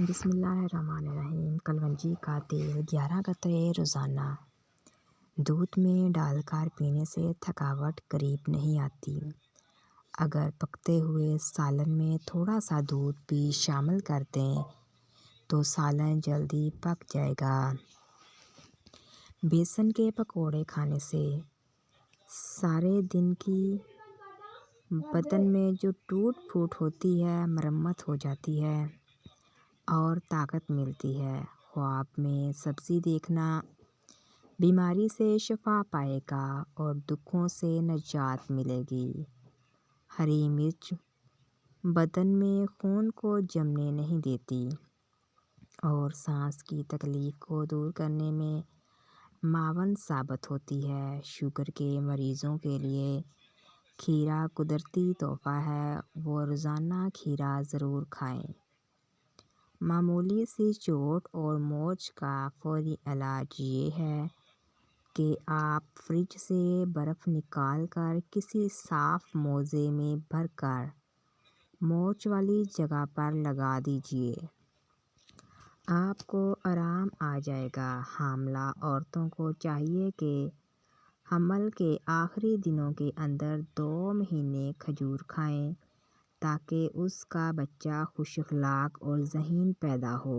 بسم اللہ الرحمن الرحیم۔ کلونجی کا تیل 11 قطرے روزانہ دودھ میں ڈال کر پینے سے تھکاوٹ قریب نہیں آتی۔ اگر پکتے ہوئے سالن میں تھوڑا سا دودھ بھی شامل کر دیں تو سالن جلدی پک جائے گا۔ بیسن کے پکوڑے کھانے سے سارے دن کی بدن میں جو ٹوٹ پھوٹ ہوتی ہے مرمت ہو جاتی ہے اور طاقت ملتی ہے۔ خواب میں سبزی دیکھنا بیماری سے شفا پائے گا اور دکھوں سے نجات ملے گی۔ ہری مرچ بدن میں خون کو جمنے نہیں دیتی اور سانس کی تکلیف کو دور کرنے میں معاون ثابت ہوتی ہے۔ شوگر کے مریضوں کے لیے کھیرا قدرتی تحفہ ہے، وہ روزانہ کھیرا ضرور کھائیں۔ معمولی سی چوٹ اور موچ کا فوری علاج یہ ہے کہ آپ فریج سے برف نکال کر کسی صاف موزے میں بھر کر موچ والی جگہ پر لگا دیجیے۔ آپ کو آرام آ جائے گا۔ حاملہ عورتوں کو چاہیے کہ حمل کے آخری دنوں کے اندر 2 مہینے کھجور کھائیں تاکہ اس کا بچہ خوش اخلاق اور ذہین پیدا ہو۔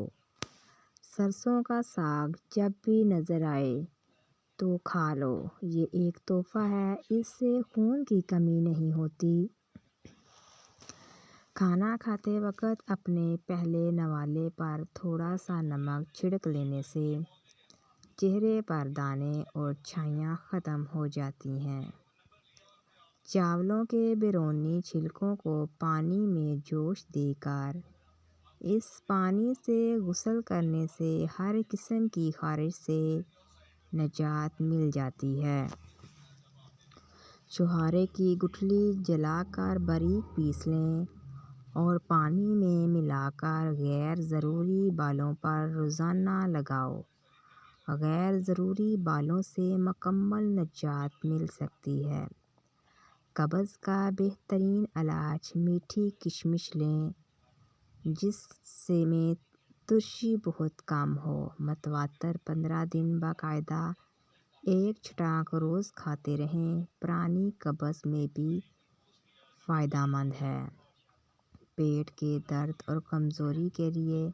سرسوں کا ساگ جب بھی نظر آئے تو کھا لو، یہ ایک تحفہ ہے، اس سے خون کی کمی نہیں ہوتی۔ کھانا کھاتے وقت اپنے پہلے نوالے پر تھوڑا سا نمک چھڑک لینے سے چہرے پر دانے اور چھائیاں ختم ہو جاتی ہیں۔ چاولوں کے بیرونی چھلکوں کو پانی میں جوش دے کر اس پانی سے غسل کرنے سے ہر قسم کی خارش سے نجات مل جاتی ہے۔ چھہارے کی گٹھلی جلا کر باریک پیس لیں اور پانی میں ملا کر غیر ضروری بالوں پر روزانہ لگاؤ۔ غیر ضروری بالوں سے مکمل نجات مل سکتی ہے۔ قبض کا بہترین علاج میٹھی کشمش لیں جس میں ترشی بہت کم ہو۔ متواتر 15 دن باقاعدہ ایک چٹاک روز کھاتے رہیں، پرانی قبض میں بھی فائدہ مند ہے۔ پیٹ کے درد اور کمزوری کے لیے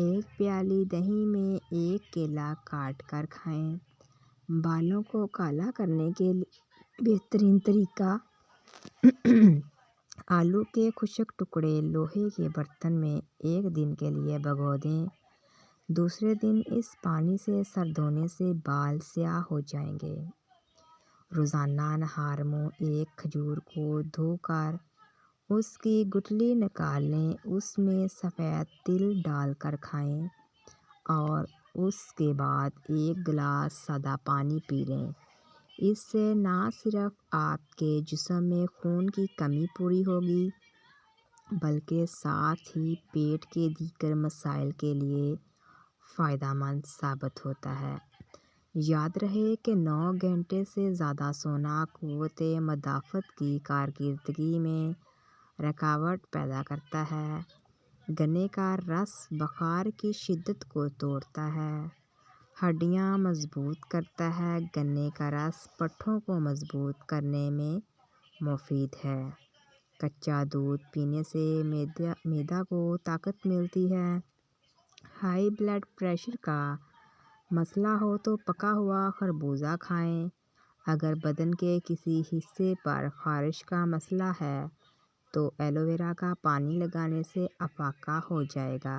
1 پیالی دہی میں 1 کیلا کاٹ کر کھائیں۔ بالوں کو کالا کرنے کے بہترین طریقہ آلو کے خشک ٹکڑے لوہے کے برتن میں 1 دن کے لیے بھگو دیں، دوسرے دن اس پانی سے سر دھونے سے بال سیاہ ہو جائیں گے۔ روزانہ نہار منہ 1 کھجور کو دھو کر اس کی گٹھلی نکال لیں، اس میں سفید تل ڈال کر کھائیں اور اس کے بعد 1 گلاس سادہ پانی پی لیں۔ اس سے نہ صرف آپ کے جسم میں خون کی کمی پوری ہوگی بلکہ ساتھ ہی پیٹ کے دیگر مسائل کے لیے فائدہ مند ثابت ہوتا ہے۔ یاد رہے کہ 9 گھنٹے سے زیادہ سونا قوت مدافعت کی کارکردگی میں رکاوٹ پیدا کرتا ہے۔ گنے کا رس بخار کی شدت کو توڑتا ہے، ہڈیاں مضبوط کرتا ہے۔ گنے کا رس پٹھوں کو مضبوط کرنے میں مفید ہے۔ کچا دودھ پینے سے معدہ کو طاقت ملتی ہے۔ ہائی بلڈ پریشر کا مسئلہ ہو تو پکا ہوا خربوزہ کھائیں۔ اگر بدن کے کسی حصے پر خارش کا مسئلہ ہے تو ایلو ویرا کا پانی لگانے سے افاقہ ہو جائے گا۔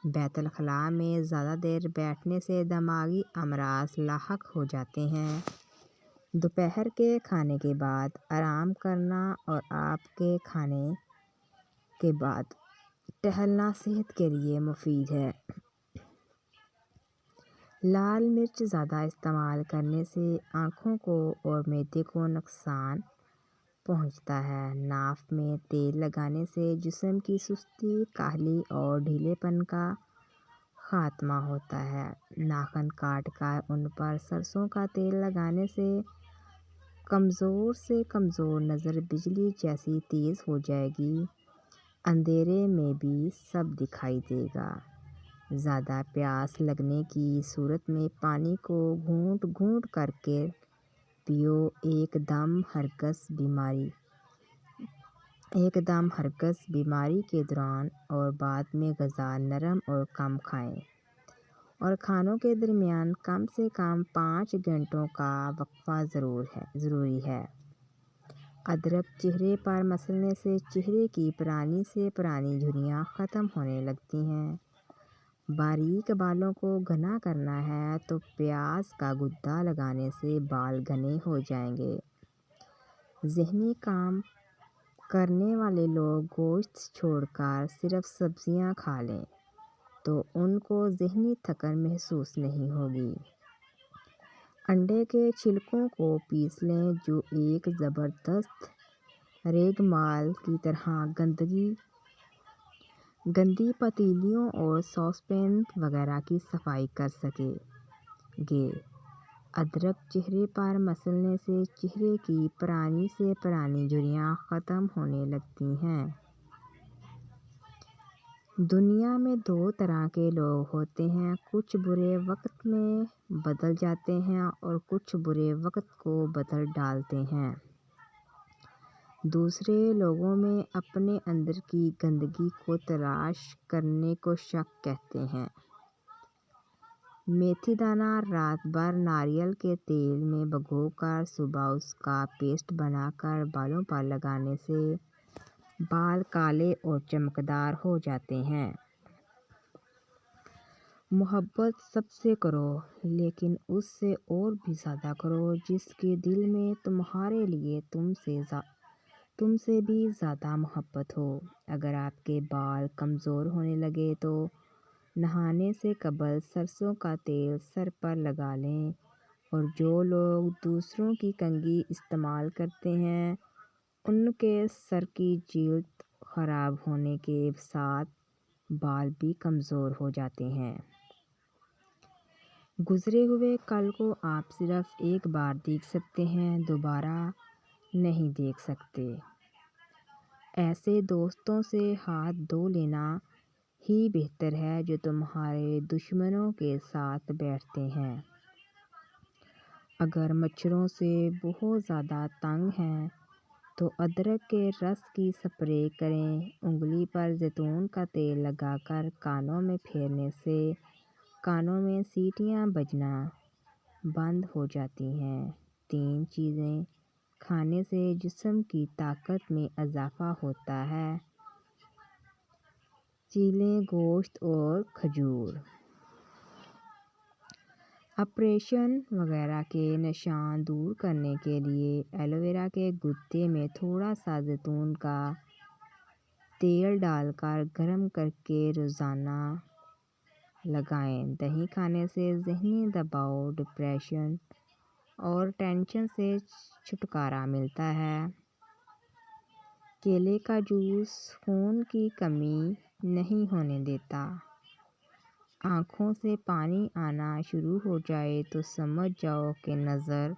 بیت الخلاء میں زیادہ دیر بیٹھنے سے دماغی امراض لاحق ہو جاتے ہیں۔ دوپہر کے کھانے کے بعد آرام کرنا اور آپ کے کھانے کے بعد ٹہلنا صحت کے لیے مفید ہے۔ لال مرچ زیادہ استعمال کرنے سے آنکھوں کو اور معدے کو نقصان پہنچتا ہے۔ ناف میں تیل لگانے سے جسم کی سستی، کاہلی اور ڈھیلے پن کا خاتمہ ہوتا ہے۔ ناخن کاٹ کر ان پر سرسوں کا تیل لگانے سے کمزور سے کمزور نظر بجلی جیسی تیز ہو جائے گی۔ اندھیرے میں بھی سب دکھائی دے گا۔ زیادہ پیاس لگنے کی صورت میں پانی کو گھونٹ گھونٹ کر کے پیو۔ ایک دم ہرگز بیماری کے دوران اور بعد میں غذا نرم اور کم کھائیں، اور کھانوں کے درمیان کم سے کم 5 گھنٹوں کا وقفہ ضروری ہے۔ ادرک چہرے پر مسلنے سے چہرے کی پرانی سے پرانی جھریاں ختم ہونے لگتی ہیں۔ باریک بالوں کو گھنا کرنا ہے تو پیاز کا گدا لگانے سے بال گھنے ہو جائیں گے۔ ذہنی کام کرنے والے لوگ گوشت چھوڑ کر صرف سبزیاں کھا لیں تو ان کو ذہنی تھکن محسوس نہیں ہوگی۔ انڈے کے چھلکوں کو پیس لیں، جو ایک زبردست ریگمال کی طرح گندی پتیلیوں اور ساس پین وغیرہ کی صفائی کر سکیں گے۔ ادرک چہرے پر مسلنے سے چہرے کی پرانی سے پرانی جھریاں ختم ہونے لگتی ہیں۔ دنیا میں 2 طرح کے لوگ ہوتے ہیں، کچھ برے وقت میں بدل جاتے ہیں اور کچھ برے وقت کو بدل ڈالتے ہیں۔ دوسرے لوگوں میں اپنے اندر کی گندگی کو تلاش کرنے کو شک کہتے ہیں۔ میتھی دانہ رات بھر ناریل کے تیل میں بھگو کر صبح اس کا پیسٹ بنا کر بالوں پر لگانے سے بال کالے اور چمکدار ہو جاتے ہیں۔ محبت سب سے کرو، لیکن اس سے اور بھی زیادہ کرو جس کے دل میں تمہارے لیے تم سے بھی زیادہ محبت ہو۔ اگر آپ کے بال کمزور ہونے لگے تو نہانے سے قبل سرسوں کا تیل سر پر لگا لیں، اور جو لوگ دوسروں کی کنگھی استعمال کرتے ہیں ان کے سر کی جلد خراب ہونے کے ساتھ بال بھی کمزور ہو جاتے ہیں۔ گزرے ہوئے کل کو آپ صرف ایک بار دیکھ سکتے ہیں، دوبارہ نہیں دیکھ سکتے۔ ایسے دوستوں سے ہاتھ دھو لینا ہی بہتر ہے جو تمہارے دشمنوں کے ساتھ بیٹھتے ہیں۔ اگر مچھروں سے بہت زیادہ تنگ ہیں تو ادرک کے رس کی سپرے کریں۔ انگلی پر زیتون کا تیل لگا کر کانوں میں پھیرنے سے کانوں میں سیٹیاں بجنا بند ہو جاتی ہیں۔ 3 چیزیں کھانے سے جسم کی طاقت میں اضافہ ہوتا ہے: کیلے، گوشت اور کھجور۔ اپریشن وغیرہ کے نشان دور کرنے کے لیے ایلو ویرا کے گدے میں تھوڑا سا زیتون کا تیل ڈال کر گرم کرکے روزانہ لگائیں۔ دہی کھانے سے ذہنی دباؤ، ڈپریشن اور ٹینشن سے چھٹکارا ملتا ہے۔ کیلے کا جوس خون کی کمی نہیں ہونے دیتا۔ آنکھوں سے پانی آنا شروع ہو جائے تو سمجھ جاؤ کہ نظر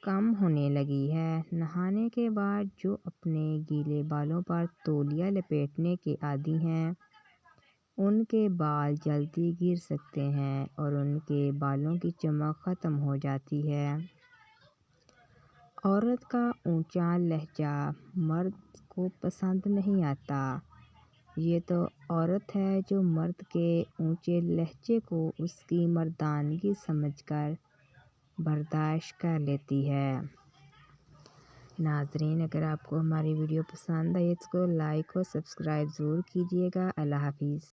کم ہونے لگی ہے۔ نہانے کے بعد جو اپنے گیلے بالوں پر تولیہ لپیٹنے کے عادی ہیں ان کے بال جلدی گر سکتے ہیں اور ان کے بالوں کی چمک ختم ہو جاتی ہے۔ عورت کا اونچا لہجہ مرد کو پسند نہیں آتا۔ یہ تو عورت ہے جو مرد کے اونچے لہجے کو اس کی مردانگی سمجھ کر برداشت کر لیتی ہے۔ ناظرین، اگر آپ کو ہماری ویڈیو پسند آئی تو اس کو لائک اور سبسکرائب ضرور کیجیے گا۔ اللہ حافظ۔